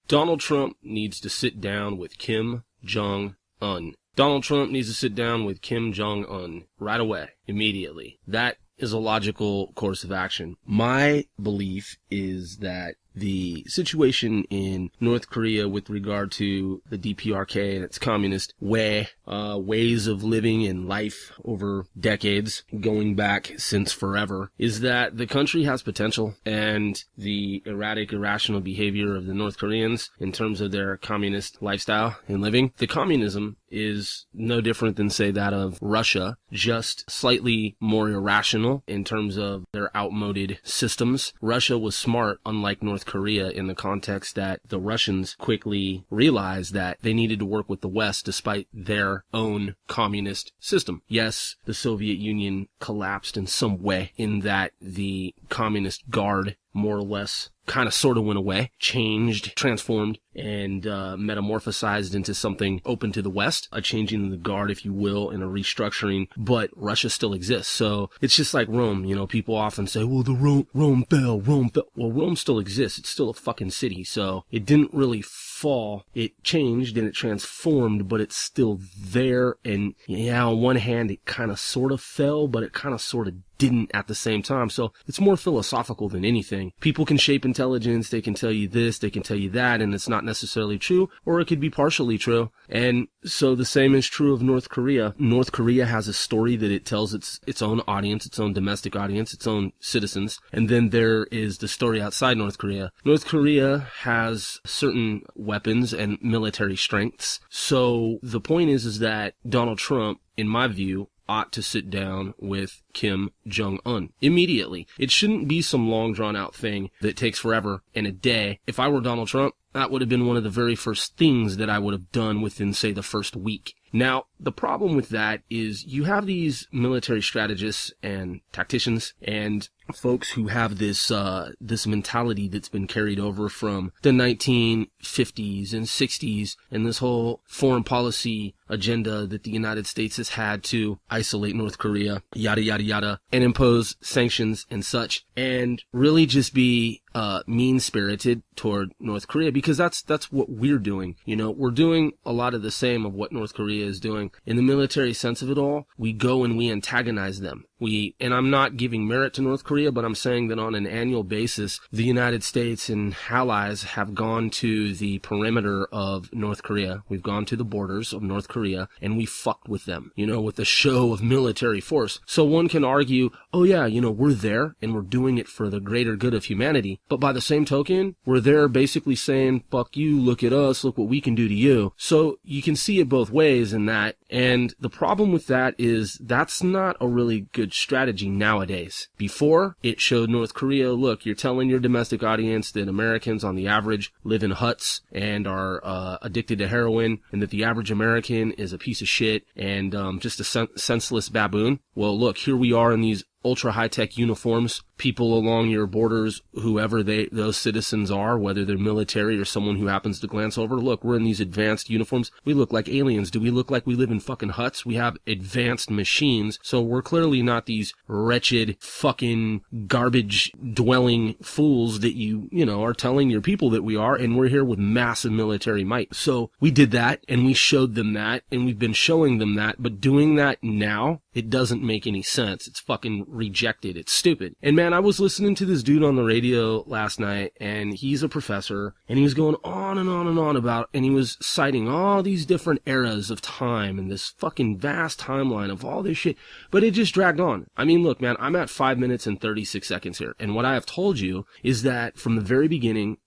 Donald Trump needs to sit down with Kim Jong-un. Donald Trump needs to sit down with Kim Jong-un right away, immediately. That is a logical course of action. My belief is that the situation in North Korea with regard to the DPRK and its communist ways of living and life over decades, going back since forever, is that the country has potential, and the erratic, irrational behavior of the North Koreans in terms of their communist lifestyle and living, the communism is no different than, say, that of Russia, just slightly more irrational in terms of their outmoded systems. Russia was smart, unlike North Korea, in the context that the Russians quickly realized that they needed to work with the West despite their own communist system. Yes, the Soviet Union collapsed in some way in that the communist guard more or less kind of sort of went away, changed, transformed, and metamorphosized into something open to the West, a changing of the guard, if you will, and a restructuring, but Russia still exists. So it's just like Rome. You know, people often say, well, Rome fell. Well, Rome still exists. It's still a fucking city. So it didn't really fall. It changed and it transformed, but it's still there. And yeah, on one hand, it kind of sort of fell, but it kind of sort of didn't at the same time. So it's more philosophical than anything. People can shape intelligence, they can tell you this, they can tell you that, and it's not necessarily true, or it could be partially true. And so the same is true of North Korea. North Korea has a story that it tells its own audience, its own domestic audience, its own citizens, and then there is the story outside North Korea. North Korea has certain weapons and military strengths. So the point is that Donald Trump, in my view, ought to sit down with Kim Jong-un immediately. It shouldn't be some long drawn out thing that takes forever and a day. If I were Donald Trump, that would have been one of the very first things that I would have done within, say, the first week. Now, the problem with that is you have these military strategists and tacticians and folks who have this mentality that's been carried over from the 1950s and 60s, and this whole foreign policy agenda that the United States has had to isolate North Korea, yada, yada, yada, and impose sanctions and such, and really just be mean-spirited toward North Korea, because that's what we're doing. You know, we're doing a lot of the same of what North Korea is doing. In the military sense of it all, we go and we antagonize them. And I'm not giving merit to North Korea, but I'm saying that on an annual basis, the United States and allies have gone to the perimeter of North Korea. We've gone to the borders of North Korea, and we fucked with them, you know, with a show of military force. So one can argue, oh yeah, you know, we're there, and we're doing it for the greater good of humanity. But by the same token, we're there basically saying, fuck you, look at us, look what we can do to you. So you can see it both ways in that. And the problem with that is that's not a really good strategy nowadays. Before, it showed North Korea, look, you're telling your domestic audience that Americans on the average live in huts and are addicted to heroin, and that the average American is a piece of shit and just a senseless baboon. Well, look, here we are in these ultra high-tech uniforms. People along your borders, whoever those citizens are, whether they're military or someone who happens to glance over, look, we're in these advanced uniforms. We look like aliens. Do we look like we live in fucking huts? We have advanced machines, so we're clearly not these wretched fucking garbage-dwelling fools that you know, are telling your people that we are, and we're here with massive military might. So we did that, and we showed them that, and we've been showing them that, but doing that now, it doesn't make any sense. It's fucking rejected. It's stupid. And man, I was listening to this dude on the radio last night, and he's a professor, and he was going on and on and on about, and he was citing all these different eras of time and this fucking vast timeline of all this shit, but it just dragged on. I mean, look, man, I'm at 5 minutes and 36 seconds here, and what I have told you is that from the very beginning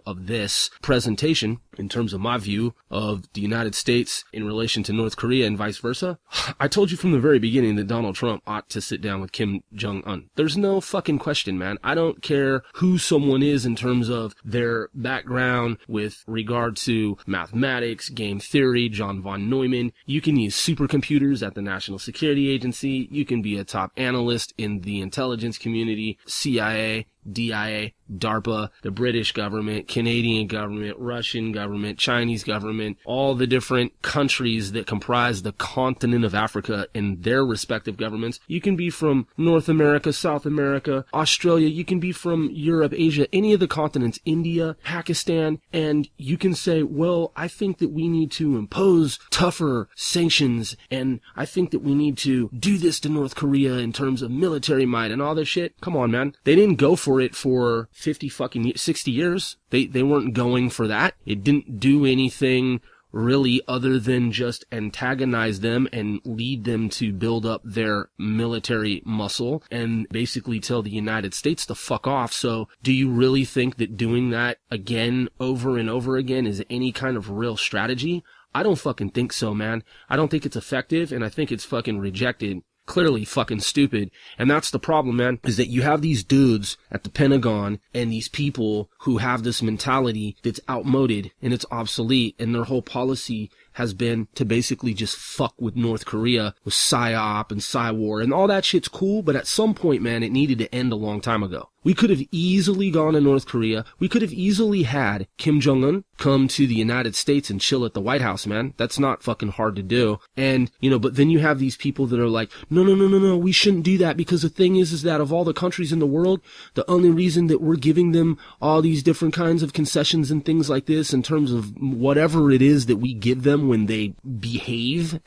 of this presentation, in terms of my view of the United States in relation to North Korea and vice versa, I told you from the very beginning that Donald Trump ought to sit down with Kim Jong-un. There's no fucking question, man. I don't care who someone is in terms of their background with regard to mathematics, game theory, John von Neumann. You can use supercomputers at the National Security Agency. You can be a top analyst in the intelligence community, CIA, DIA, DARPA, the British government, Canadian government, Russian government, Chinese government, all the different countries that comprise the continent of Africa and their respective governments. You can be from North America, South America, Australia, you can be from Europe, Asia, any of the continents, India, Pakistan, and you can say, well, I think that we need to impose tougher sanctions, and I think that we need to do this to North Korea in terms of military might and all this shit. Come on, man. They didn't go for it for 60 years. They weren't going for that. It didn't do anything really other than just antagonize them and lead them to build up their military muscle and basically tell the United States to fuck off. So do you really think that doing that again, over and over again, is any kind of real strategy? I don't fucking think so, man. I don't think it's effective, and I think it's fucking rejected. Clearly fucking stupid. And that's the problem, man, is that you have these dudes at the Pentagon and these people who have this mentality that's outmoded and it's obsolete, and their whole policy has been to basically just fuck with North Korea with PSYOP and PSYWAR, and all that shit's cool, but at some point, man, it needed to end a long time ago. We could have easily gone to North Korea. We could have easily had Kim Jong-un come to the United States and chill at the White House, man. That's not fucking hard to do. And, but then you have these people that are like, no, we shouldn't do that, because the thing is that of all the countries in the world, the only reason that we're giving them all these different kinds of concessions and things like this in terms of whatever it is that we give them when they behave,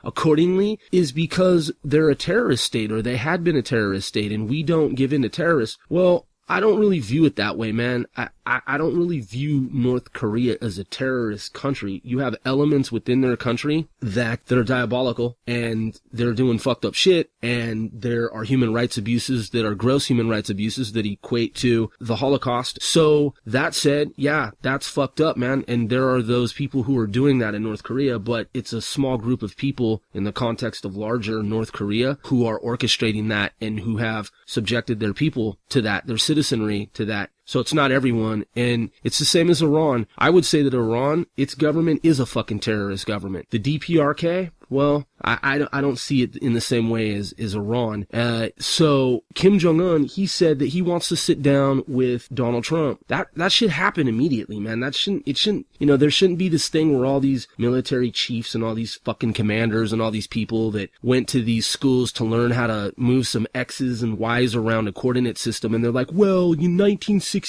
accordingly, is because they're a terrorist state, or they had been a terrorist state, and we don't give in to terrorists. Well, I don't really view it that way, man. I don't really view North Korea as a terrorist country. You have elements within their country that are diabolical, and they're doing fucked up shit, and there are human rights abuses that are gross human rights abuses that equate to the Holocaust. So that said, yeah, that's fucked up, man. And there are those people who are doing that in North Korea, but it's a small group of people in the context of larger North Korea who are orchestrating that and who have subjected their people to that, their citizenry to that. So it's not everyone, and it's the same as Iran. I would say that Iran, its government is a fucking terrorist government. The DPRK, well, I don't see it in the same way as Iran. So Kim Jong-un, he said that he wants to sit down with Donald Trump. That should happen immediately, man. There shouldn't be this thing where all these military chiefs and all these fucking commanders and all these people that went to these schools to learn how to move some X's and Y's around a coordinate system, and they're like, well, in 1960,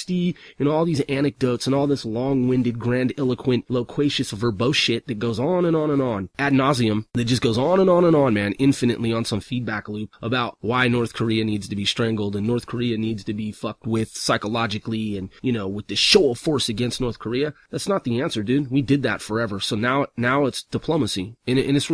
and all these anecdotes and all this long-winded, grandiloquent, loquacious, verbose shit that goes on and on and on, ad nauseum, that just goes on and on and on, man, infinitely on some feedback loop about why North Korea needs to be strangled and North Korea needs to be fucked with psychologically and, with the show of force against North Korea. That's not the answer, dude. We did that forever. So now it's diplomacy. And it's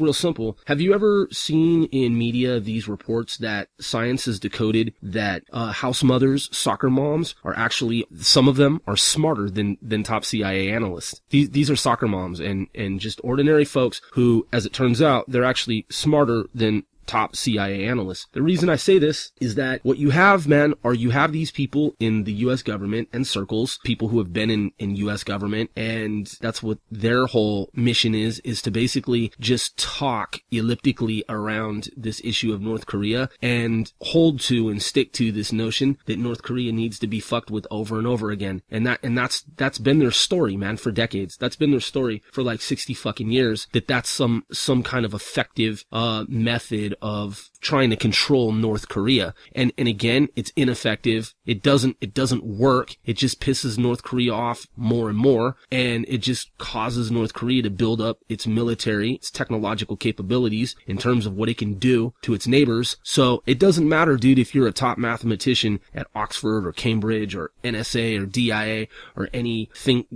real simple. Have you ever seen in media these reports that science has decoded that house mothers, soccer moms, are actually, some of them are smarter than top CIA analysts. These are soccer moms and just ordinary folks who, as it turns out, they're actually smarter than top CIA analysts. The reason I say this is that what you have, man, you have these people in the U.S. government and circles, people who have been in U.S. government, and that's what their whole mission is to basically just talk elliptically around this issue of North Korea and hold to and stick to this notion that North Korea needs to be fucked with over and over again. And that's been their story, man, for decades. That's been their story for like 60 fucking years, that's some kind of effective method of trying to control North Korea. And again, it's ineffective. It doesn't work. It just pisses North Korea off more and more. And it just causes North Korea to build up its military, its technological capabilities in terms of what it can do to its neighbors. So it doesn't matter, dude, if you're a top mathematician at Oxford or Cambridge or NSA or DIA or any think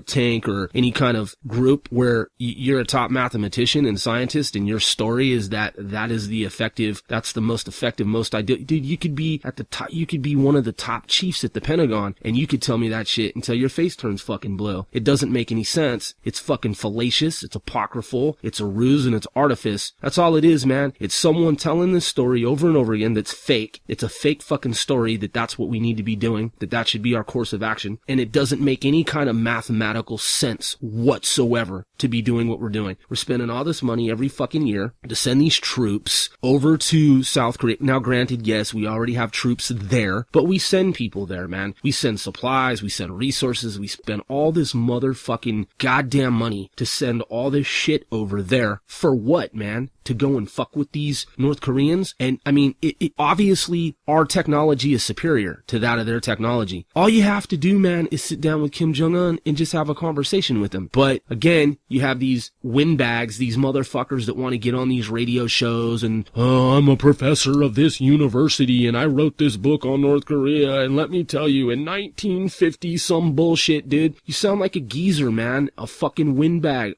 tank or any kind of group where you're a top mathematician and scientist and your story is that is the effective, that's the most effective, most ideal. Dude, you could be at the top, you could be one of the top chiefs at the Pentagon, and you could tell me that shit until your face turns fucking blue. It doesn't make any sense. It's fucking fallacious. It's apocryphal. It's a ruse and it's artifice. That's all it is, man. It's someone telling this story over and over again that's fake. It's a fake fucking story that's what we need to be doing, that should be our course of action. And it doesn't make any kind of mathematical sense whatsoever to be doing what we're doing. We're spending all this money every fucking year to send these troops over to South Korea. Now, granted, yes, we already have troops there, but we send people there, man. We send supplies, we send resources, we spend all this motherfucking goddamn money to send all this shit over there. For what, man? To go and fuck with these North Koreans? And I mean, it obviously our technology is superior to that of their technology. All you have to do, man, is sit down with Kim Jong-un and just have a conversation with him. But again, you have these windbags, these motherfuckers that want to get on these radio shows and, oh, I'm a professor of this university and I wrote this book on North Korea, and let me tell you, in 1950 some bullshit, dude. You sound like a geezer, man. A fucking windbag.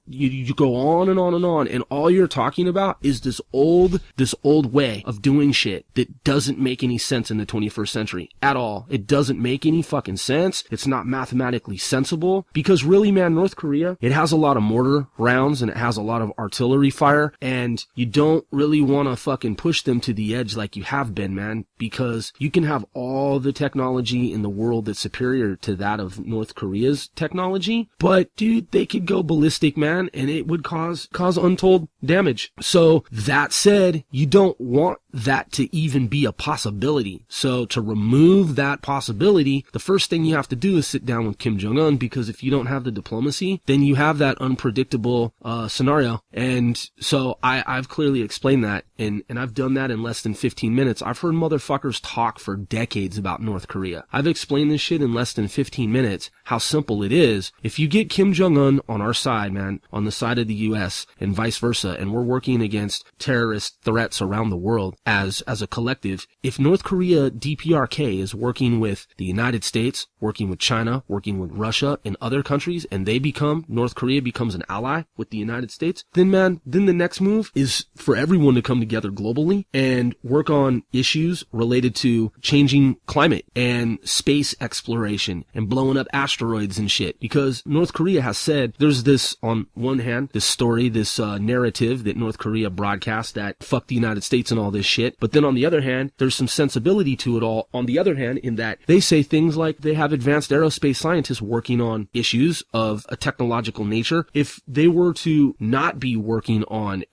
You go on and on and on, and all you're talking about is this old way of doing shit that doesn't make any sense in the 21st century at all. It doesn't make any fucking sense. It's not mathematically sensible, because really, man, North Korea, it has a lot of mortar rounds and it has a lot of artillery fire, and you don't really want to fucking push them to the edge like you have been, man, because you can have all the technology in the world that's superior to that of North Korea's technology, but dude, they could go ballistic, man, and it would cause untold damage. So that said, you don't want that to even be a possibility. So to remove that possibility, the first thing you have to do is sit down with Kim Jong-un, because if you don't have the diplomacy, then you have that unpredictable scenario. And so I've clearly explained that, and I've done that in less than 15 minutes. I've heard motherfuckers talk for decades about North Korea. I've explained this shit in less than 15 minutes, how simple it is. If you get Kim Jong-un on our side, man, on the side of the U.S. and vice versa, and we're working against terrorist threats around the world as a collective, if North Korea DPRK is working with the United States, working with China, working with Russia and other countries, and North Korea becomes an ally with the United States, then the next move is for everyone to come together globally and work on issues related to changing climate and space exploration and blowing up asteroids and shit. Because North Korea has said, there's this, on one hand, this story, this narrative that North Korea broadcasts that fuck the United States and all this shit. But then on the other hand, there's some sensibility to it all. On the other hand, in that they say things like they have advanced aerospace scientists working on issues of a technological nature. If they were to not be working on